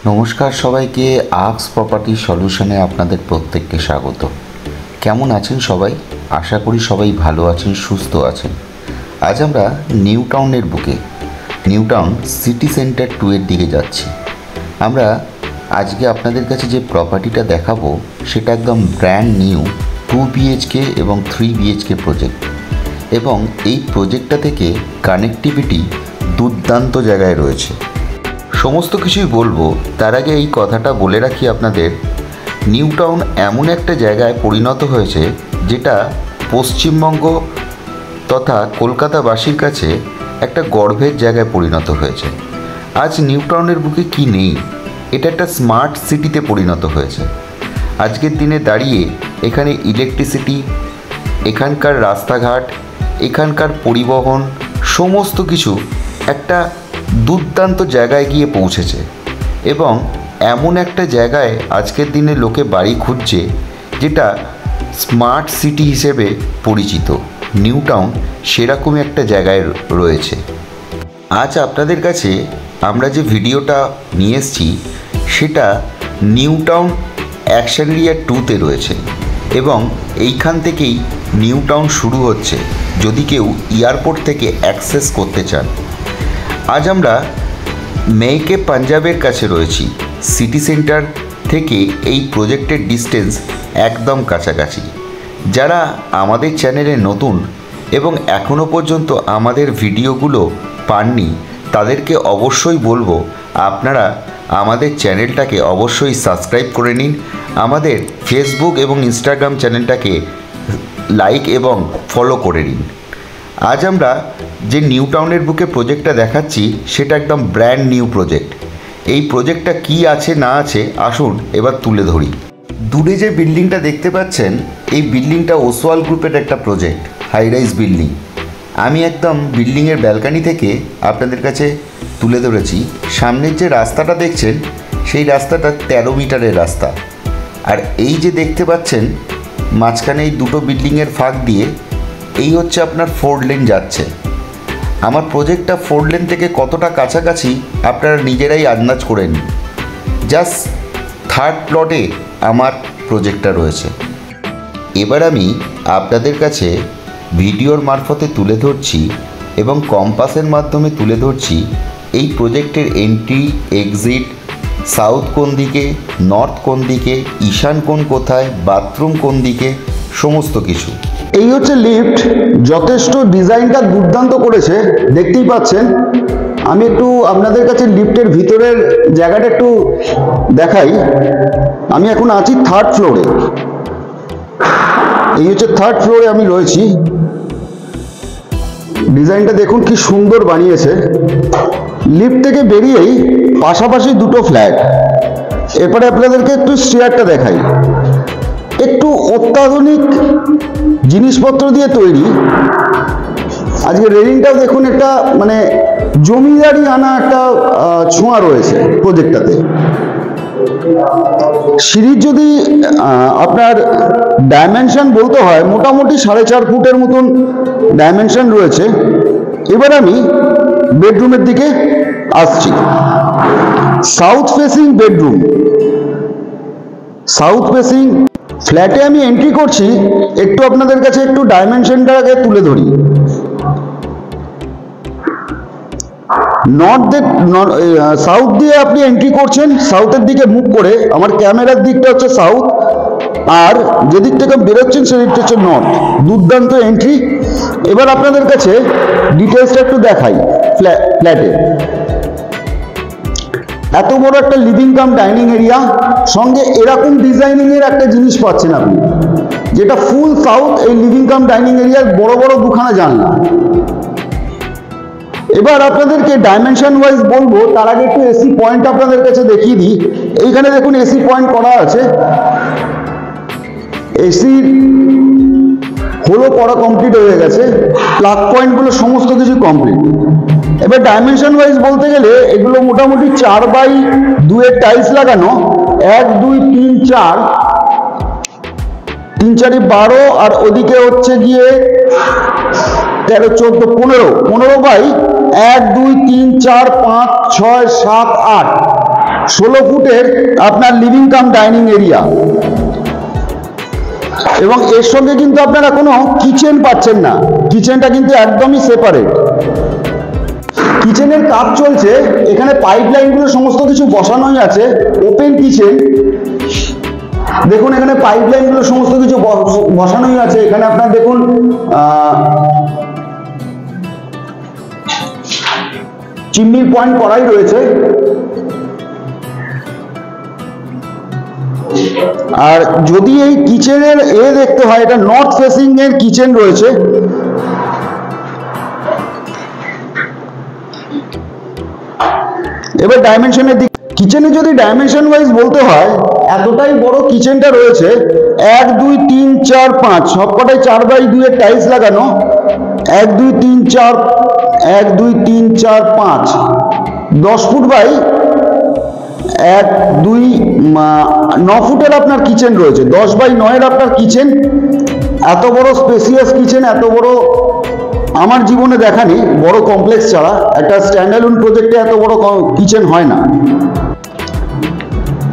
নমস্কার সবাইকে, আক্স প্রপার্টি সলিউশনে আপনাদের প্রত্যেককে স্বাগত। কেমন আছেন সবাই? আশা করি সবাই ভালো আছেন, সুস্থ আছেন। আজ আমরা নিউ টাউনের বুকে নিউ টাউন সিটি সেন্টার 2 এর দিকে যাচ্ছি। আমরা আজকে আপনাদের কাছে যে প্রপার্টিটা দেখাবো সেটা একদম ব্র্যান্ড নিউ 2 BHK এবং 3 BHK প্রজেক্ট, এবং এই প্রজেক্টটা থেকে কানেক্টিভিটি দুর্দান্ত জায়গায় রয়েছে। সমস্ত কিছুই বলবো, তার আগে এই কথাটা বলে রাখি আপনাদের, নিউ টাউন এমন একটা জায়গায় পরিণত হয়েছে যেটা পশ্চিমবঙ্গ তথা কলকাতাবাসীর কাছে একটা গর্বের জায়গায় পরিণত হয়েছে। আজ নিউ টাউনের বুকে কি নেই, এটা একটা স্মার্ট সিটিতে পরিণত হয়েছে। আজকের দিনে দাঁড়িয়ে এখানে ইলেকট্রিসিটি, এখানকার রাস্তাঘাট, এখানকার পরিবহন সমস্ত কিছু একটা দুর্দান্ত জায়গায় গিয়ে পৌঁছেছে, এবং এমন একটা জায়গায় আজকের দিনে লোকে বাড়ি খুঁজছে যেটা স্মার্ট সিটি হিসেবে পরিচিত। নিউ টাউন সেরকমই একটা জায়গায় রয়েছে। আজ আপনাদের কাছে আমরা যে ভিডিওটা নিয়ে এসেছি সেটা নিউ টাউন অ্যাকশন এরিয়া 2-তে রয়েছে, এবং এইখান থেকেই নিউ টাউন শুরু হচ্ছে যদি কেউ এয়ারপোর্ট থেকে অ্যাক্সেস করতে চান। আজ আমরা মেইকে পাঞ্জাবের কাছে রয়েছি। সিটি সেন্টার থেকে এই প্রজেক্টের ডিস্টেন্স একদম কাছাকাছি। যারা আমাদের চ্যানেলে নতুন এবং এখনও পর্যন্ত আমাদের ভিডিওগুলো পাননি তাদেরকে অবশ্যই বলবো আপনারা আমাদের চ্যানেলটাকে অবশ্যই সাবস্ক্রাইব করে নিন। আমাদের ফেসবুক এবং ইনস্টাগ্রাম চ্যানেলটাকে লাইক এবং ফলো করে নিন। আজ আমরা যে নিউ টাউনের বুকে প্রজেক্টটা দেখাচ্ছি সেটা একদম ব্র্যান্ড নিউ প্রজেক্ট। এই প্রজেক্টটা কি আছে না আছে আসুন এবার তুলে ধরি। দূরে যে বিল্ডিংটা দেখতে পাচ্ছেন এই বিল্ডিংটা ওসওয়াল গ্রুপের একটা প্রজেক্ট, হাই রাইজ বিল্ডিং। আমি একদম বিল্ডিংয়ের ব্যালকানি থেকে আপনাদের কাছে তুলে ধরেছি। সামনের যে রাস্তাটা দেখছেন সেই রাস্তাটা 13 মিটারের রাস্তা, আর এই যে দেখতে পাচ্ছেন মাঝখানে এই দুটো বিল্ডিংয়ের ফাঁক দিয়ে এই হচ্ছে আপনার 4 লেন যাচ্ছে। আমার প্রজেক্টটা 4 লেন থেকে কতটা কাছাকাছি আপনারা নিজেরাই আন্দাজ করে নিন। জাস্ট 3rd প্লটে আমার প্রজেক্টটা রয়েছে। এবার আমি আপনাদের কাছে ভিডিওর মারফতে তুলে ধরছি এবং কম্পাসের মাধ্যমে তুলে ধরছি এই প্রজেক্টের এন্ট্রি, এক্সিট, সাউথ কোন দিকে, নর্থ কোন দিকে, ঈশান কোণ কোথায়, বাথরুম কোন দিকে, সমস্ত কিছু। এই হচ্ছে লিফট, যথেষ্ট ডিজাইনটা দুর্দান্ত করেছে, দেখতেই পাচ্ছেন। আমি একটু আপনাদের কাছে লিফটের ভিতরের জায়গাটা একটু দেখাই। আমি এখন আছি 3rd ফ্লোরে। এই হচ্ছে 3rd ফ্লোরে আমি রয়েছি। ডিজাইনটা দেখুন কি সুন্দর বানিয়েছে। লিফট থেকে বেরিয়েই পাশাপাশি দুটো ফ্ল্যাট। এরপরে আপনাদেরকে একটু স্টেয়ারটা দেখাই। একটু অত্যাধুনিক জিনিসপত্র দিয়ে তৈরি। আজকে রেলিংটাও দেখুন একটা মানে জমিদারি আনা একটা ছোঁয়া রয়েছে প্রজেক্টটাতে। সিঁড়ির যদি আপনার ডাইমেনশন বলতে হয় মোটামুটি 4.5 ফুটের মতন ডাইমেনশন রয়েছে। এবার আমি বেডরুমের দিকে আসছি। South facing bedroom, south facing ফ্ল্যাটে আমি এন্ট্রি করছি। একটু আপনাদের কাছে একটু ডাইমেনশনটাকে তুলে ধরি। সাউথ দিয়ে আপনি এন্ট্রি করছেন, সাউথের দিকে মুখ করে। আমার ক্যামেরার দিকটা হচ্ছে সাউথ, আর যেদিক থেকে বেরোচ্ছেন সেদিকটা হচ্ছে নর্থ। দুর্দান্ত এন্ট্রি। এবার আপনাদের কাছে ডিটেলসটা একটু দেখাই। ফ্ল্যাটে এত বড় একটা লিভিং কাম ডাইনিং এরিয়া, সঙ্গে এরকম ডিজাইনিং এর একটা জিনিস পাচ্ছেন আপনি, যেটা ফুল সাউথ। এই লিভিং কাম ডাইনিং এরিয়ার বড় বড় দুখানা জানলা। এবার আপনাদেরকে ডাইমেনশন ওয়াইজ বলবো, তার আগে একটু এসি পয়েন্ট আপনাদের কাছে দেখিয়ে দিই। এইখানে দেখুন এসি পয়েন্ট করা আছে। এসির হলো করা কমপ্লিট হয়ে গেছে, প্লাগ পয়েন্টগুলো সমস্ত কিছু কমপ্লিট। এবার ডাইমেনশন ওয়াইজ বলতে গেলে এগুলো মোটামুটি 4x2 এর টাইলস লাগানো। 1 2 3 4, 3 4 12, আর ওদিকে হচ্ছে গিয়ে 13 14 15 বাই 1 2 3 4 5 6 7 8 16 ফুটের আপনার লিভিং কাম ডাইনিং এরিয়া, এবং এর সঙ্গে কিন্তু আপনারা কোনো কিচেন পাচ্ছেন না, কিচেনটা কিন্তু একদমই সেপারেট। কিচেনের কাজ চলছে, এখানে পাইপ লাইনগুলো সমস্ত কিছু বসানোই আছে, ওপেন কিচেন। দেখুন এখানে পাইপ লাইনগুলো সমস্ত কিছু বসানোই আছে। এখানে আপনার দেখুন চিমনির পয়েন্ট করাই রয়েছে। আর যদি এই কিচেনের দেখতে হয়, এটা নর্থ ফেসিং এর কিচেন রয়েছে। এবার ডাইমেনশনের দিক, কিচেনে যদি ডাইমেনশন ওয়াইজ বলতে হয়, এতটাই বড় কিচেনটা রয়েছে। 1 2 3 4 5 সবকটাই 4x2 এর টাইলস লাগানো। 1 2 3 4 1 2 3 4 5 10 ফুট বাই 1 2 9 ফুটের আপনার কিচেন রয়েছে। 10x9 এর আপনার কিচেন। এত বড় স্পেসিয়াস কিচেন, এত বড় আমার জীবনে দেখা নেই, বড় কমপ্লেক্স ছাড়া। একটা স্ট্যান্ডালোন প্রজেক্টে এত বড় কিচেন হয় না।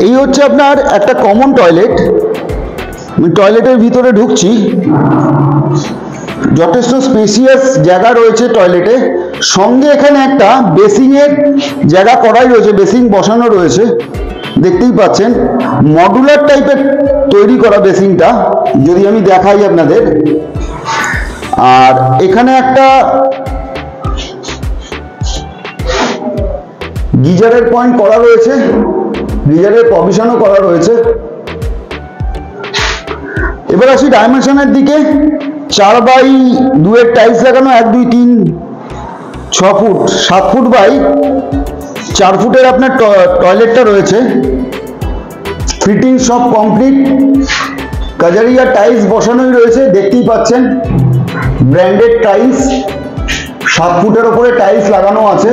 এই হচ্ছে আপনার একটা কমন টয়লেট। আমি টয়লেটের ভিতরে ঢুকছি, যথেষ্ট স্পেসিয়াস জায়গা রয়েছে টয়লেটে। সঙ্গে এখানে একটা বেসিংয়ের জায়গা করাই রয়েছে, বেসিং বসানো রয়েছে, দেখতেই পাচ্ছেন। মডুলার টাইপের তৈরি করা বেসিংটা, যদি আমি দেখাই আপনাদের। আর এখানে একটা গিজারের পয়েন্ট করা রয়েছে, গিজারের প্রভিশনও করা রয়েছে। এবার আসি ডাইমেনশনের দিকে। 4x2 এর টাইলস লাগানো, 1 2 3 6 ফুট, 7 ফুট বাই 4 ফুটের আপনার টয়লেটটা রয়েছে। ফিটিং সব কমপ্লিট, কাজারিয়া টাইলস বসানোই রয়েছে, দেখতেই পাচ্ছেন। ব্র্যান্ডেড টাইলস, 7 ফুটের ওপরে টাইলস লাগানো আছে।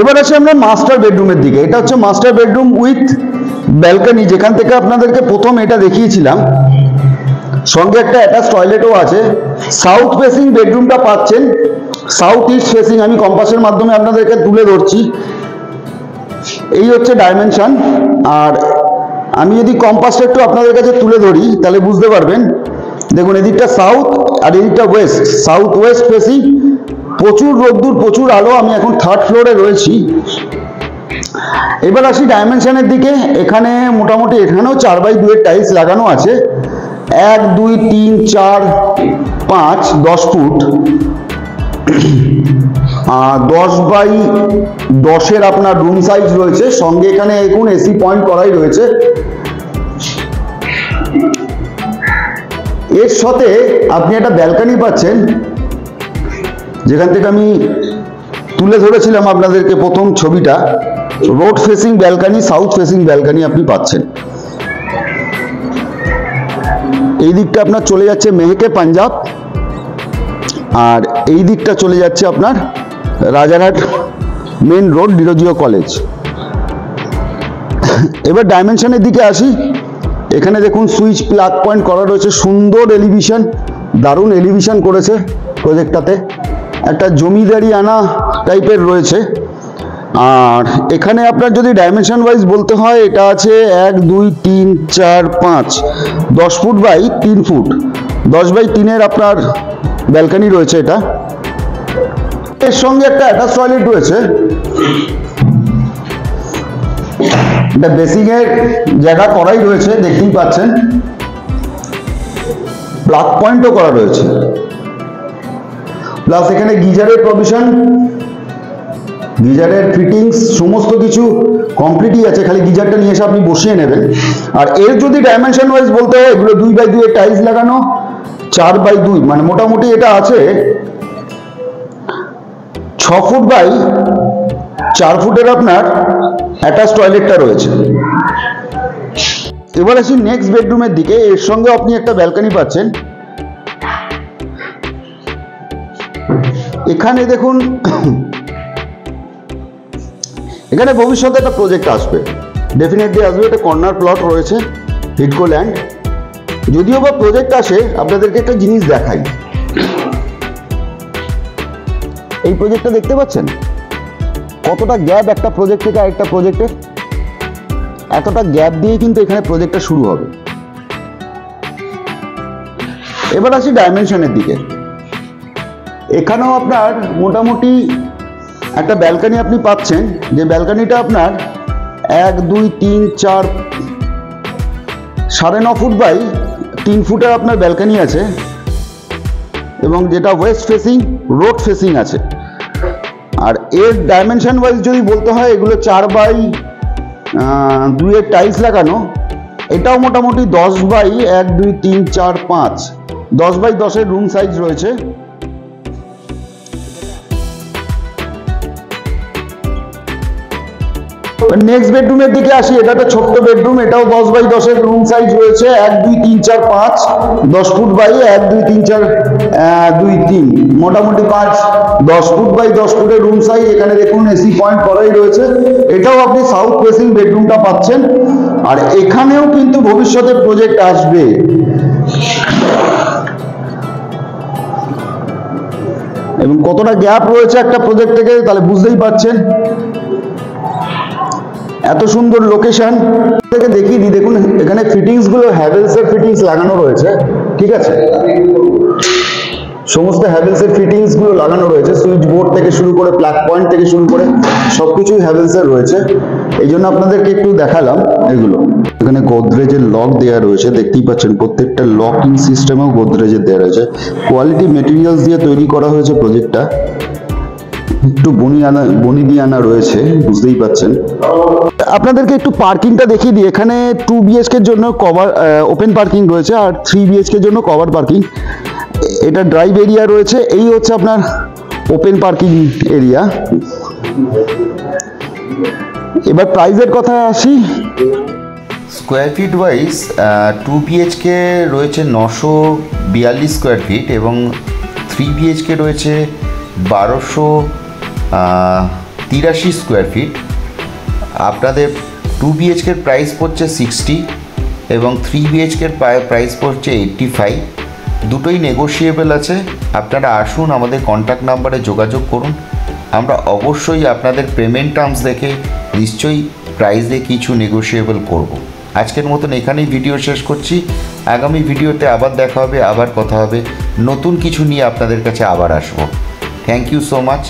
এবার আসি আমরা মাস্টার বেডরুমের দিকে। এটা হচ্ছে মাস্টার বেডরুম উইথ ব্যালকনি, যেখান থেকে আপনাদেরকে প্রথম এটা দেখিয়েছিলাম। সঙ্গে একটা অ্যাটাচ টয়লেটও আছে। সাউথ ফেসিং বেডরুমটা পাচ্ছেন, সাউথ ইস্ট ফেসিং। আমি কম্পাসের মাধ্যমে আপনাদেরকে তুলে ধরছি। এই হচ্ছে ডাইমেনশন। আর আমি যদি কম্পাসটা একটু আপনাদের কাছে তুলে ধরি, তাহলে বুঝতে পারবেন। দেখুন এদিকটা সাউথ আর এদিকটা ওয়েস্ট, সাউথ ওয়েস্ট ফেসিং। প্রচুর রোদ্দুর, প্রচুর আলো। আমি এখন 3rd ফ্লোরে রয়েছি। এবার আসি ডাইমেনশনের দিকে। এখানে মোটামুটি এখানেও 4x2 এর টাইলস লাগানো আছে। 1 2 3 4 5 10 ফুট, 10x10 এর আপনার রুম সাইজ রয়েছে। সঙ্গে এখানে দেখুন এসি পয়েন্ট করাই রয়েছে। এর সাথে আপনি একটা ব্যালকনি পাচ্ছেন, যেখান থেকে আমি তুলে ধরেছিলাম আপনাদেরকে প্রথম ছবিটা। Road facing balcony, south facing balcony আপনি পাচ্ছেন। এই দিকটা আপনার চলে যাচ্ছে মেহেকে পাঞ্জাব, আর এই দিকটা চলে যাচ্ছে আপনার Rajarhat main road, Derozio college. এবার ডাইমেনশনের দিকে আসি। এখানে দেখুন সুইচ প্লাগ পয়েন্ট করা রয়েছে, সুন্দর এলিভেশন, দারুণ এলিভেশন করেছে প্রজেক্টটাতে। একটা জমিদারি আনা টাইপের রয়েছে। আর এখানে আপনার যদি ডাইমেনশন ওয়াইজ বলতে হয়, এটা আছে 1 2 3 4 5 10 ফুট বাই 3 ফুট, 10x3 এর আপনার ব্যালকনি রয়েছে এটা। এর সঙ্গে একটা অ্যাটাচ টয়লেট রয়েছে। এটা বেসিং এর জায়গা করাই রয়েছে, দেখতেই পাচ্ছেন। প্লাগ পয়েন্টও করা রয়েছে। প্লাস এখানে গিজারের প্রভিশন, গিজারের ফিটিংস সমস্ত কিছু কমপ্লিটই আছে, খালি গিজারটা নিয়ে এসে আপনি বসিয়ে নেবেন। আর এর যদি ডাইমেনশন ওয়াইজ বলতে হয়, এগুলো 2x2 এর টাইলস লাগানো, 4x2, মানে মোটামুটি এটা আছে 6 ফুট বাই 4 ফুটের আপনার অ্যাটাচ টয়লেটটা রয়েছে। এবার আসি নেক্সট বেডরুমের দিকে। এর সঙ্গে আপনি একটা ব্যালকনি পাচ্ছেন। এখানে দেখুন, এখানে ভবিষ্যতে একটা প্রজেক্ট আসবে, ডেফিনেটলি আসবে। একটা কর্নার প্লট রয়েছে, হিডকো ল্যান্ড। যদিও বা প্রজেক্ট আসে, আপনাদেরকে একটা জিনিস দেখাই। এই প্রজেক্টটা দেখতে পাচ্ছেন, কতটা গ্যাপ একটা প্রজেক্ট থেকে আরেকটা প্রজেক্টের, এতটা গ্যাপ দিয়ে কিন্তু এখানে প্রজেক্টটা শুরু হবে। এবার আসি ডাইমেনশনের দিকে। এখানেও আপনার মোটামুটি একটা ব্যালকনি আপনি পাচ্ছেন, যে ব্যালকনিটা আপনার 1 2 3 4 9.5 ফুট বাই 3 ফুটের আপনার ব্যালকনি আছে, এবং যেটা ওয়েস্ট ফেসিং, রোড ফেসিং আছে। আর এর ডাইমেনশন ওয়াইজ যদি বলতে হয়, এগুলো 4 বাই 2 এর টাইলস লাগানো। এটাও মোটামুটি 10 বাই 1 2 3 4 5 10 বাই 10 এর রুম সাইজ রয়েছে। নেক্সট বেডরুমের দিকে আসি। এটা একটা ছোট্ট বেডরুম, এটাও 10 বাই 10 এর রুম সাইজ রয়েছে। 1 2 3 4 5 10 ফুট বাই 1 2 3 4 2 3 মোটামুটি 5 10 ফুট বাই 10 ফুটের রুম সাইজ। এখানে দেখুন এসি পয়েন্ট করাই রয়েছে। এটাও আপনি সাউথ ফেসিং বেডরুমটা পাচ্ছেন। আর এখানেও কিন্তু ভবিষ্যতে প্রজেক্ট আসবে। এবং কতটা গ্যাপ রয়েছে একটা প্রজেক্ট থেকে তাহলে বুঝতেই পারছেন। এত সুন্দর লোকেশন থেকে দেখিয়ে দিই। দেখুন এখানে ফিটিংস গুলো হ্যাভেলসের ফিটিংস লাগানো রয়েছে, ঠিক আছে? সমস্ত হ্যাভেলসের ফিটিংস গুলো লাগানো রয়েছে, সুইচ বোর্ড থেকে শুরু করে প্লাগ পয়েন্ট থেকে শুরু করে সবকিছুই হ্যাভেলসের রয়েছে। এই জন্য আপনাদেরকে একটু দেখালাম এগুলো। এখানে গোদরেজের লক দেওয়া রয়েছে, দেখতেই পাচ্ছেন প্রত্যেকটা লকিং সিস্টেমেও গোদরেজের দেওয়া রয়েছে। কোয়ালিটি মেটেরিয়ালস দিয়ে তৈরি করা হয়েছে প্রজেক্টটা। একটু বনি দিয়ে আনা রয়েছে, বুঝতেই পাচ্ছেন। আপনাদেরকে একটু পার্কিংটা দেখিয়ে দিই। এখানে 2 BHK এর জন্য কভার ওপেন পার্কিং রয়েছে, আর 3 BHK এর জন্য কভার পার্কিং। এটা ড্রাইভ এরিয়া রয়েছে। এই হচ্ছে আপনার ওপেন পার্কিং এরিয়া। এবার প্রাইসের কথা আসি। স্কোয়ার ফিট ওয়াইজ 2 BHK রয়েছে 942 স্কোয়ার ফিট এবং 3 BHK রয়েছে 1283 স্কোয়ার ফিট। আপনাদের 2 BHK এর প্রাইস পড়ছে 60 এবং 3 BHK এর প্রাইস পড়ছে 85। দুটোই নেগোশিয়েবল আছে। আপনারা আসুন, আমাদের কন্ট্যাক্ট নাম্বারে যোগাযোগ করুন। আমরা অবশ্যই আপনাদের পেমেন্ট টার্মস দেখে নিশ্চয়ই প্রাইসে কিছু নেগোশিয়েবল করব। আজকের মতন এখানেই ভিডিও শেষ করছি। আগামী ভিডিওতে আবার দেখা হবে, আবার কথা হবে, নতুন কিছু নিয়ে আপনাদের কাছে আবার আসবো। Thank you so much.